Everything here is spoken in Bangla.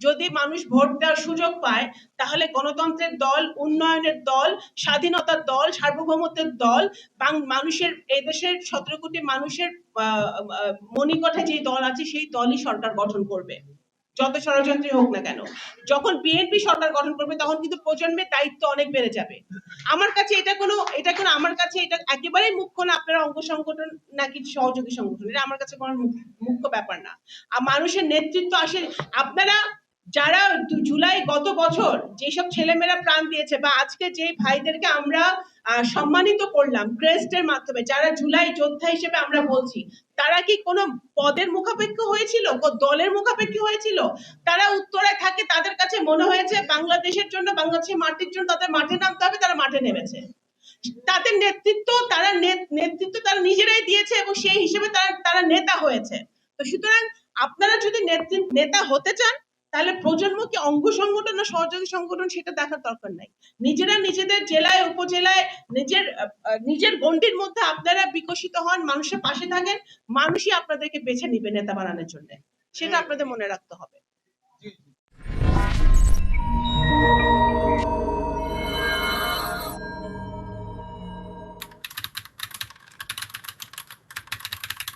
যদি মানুষ ভোট দেওয়ার সুযোগ পায় তাহলে গণতন্ত্রের দল, উন্নয়নের দল, স্বাধীনতার দল, সার্বভৌমত্বের দল, মানুষের এদেশের 17 কোটি মানুষের মণিকোঠে যে দল আছে সেই দলই সরকার গঠন করবে, যত ষড়যন্ত্রী হোক না কেন। যখন বিএনপি সরকার গঠন করবে তখন কিন্তু প্রজন্মের দায়িত্ব অনেক বেড়ে যাবে। আমার কাছে এটা কোনো আমার কাছে এটা একেবারেই মুখ্য না আপনারা অঙ্গ সংগঠন নাকি সহযোগী সংগঠন, এটা আমার কাছে কোনো মুখ্য ব্যাপার না। আর মানুষের নেতৃত্ব আসে আপনারা যারা জুলাই গত বছর যেসব ছেলেমেয়েরা প্রাণ দিয়েছে বা আজকে যে ভাইদেরকে আমরা সম্মানিত করলাম ক্রেস্টের মাধ্যমে, যারা জুলাই যোদ্ধা হিসেবে আমরা বলছি, তারা কি কোনো পদের মুখাপেক্ষ হয়েছিল, দলের মুখাপেক্ষ হয়েছিল? তারা উত্তরায় থাকে, তাদের কাছে মনে হয়েছে বাংলাদেশের জন্য, বাংলাদেশের মাটির জন্য তাদের মাঠে নামতে হবে, তারা মাঠে নেমেছে। তাদের নেতৃত্ব তারা নিজেরাই দিয়েছে এবং সেই হিসেবে তারা নেতা হয়েছে। তো সুতরাং আপনারা যদি নেতা হতে চান তাহলে প্রজন্মকে অঙ্গ সংগঠন ও সহযোগী সংগঠন সেটা দেখার দরকার নাই। নিজেরা নিজেদের জেলায় উপজেলায় নিজের গণ্ডির মধ্যে আপনারা বিকশিত হন, মানুষের পাশে থাকেন, মানুষই আপনাদেরকে বেছে নিবে নেতা বানানোর জন্য, সেটা আপনাদের মনে রাখতে হবে।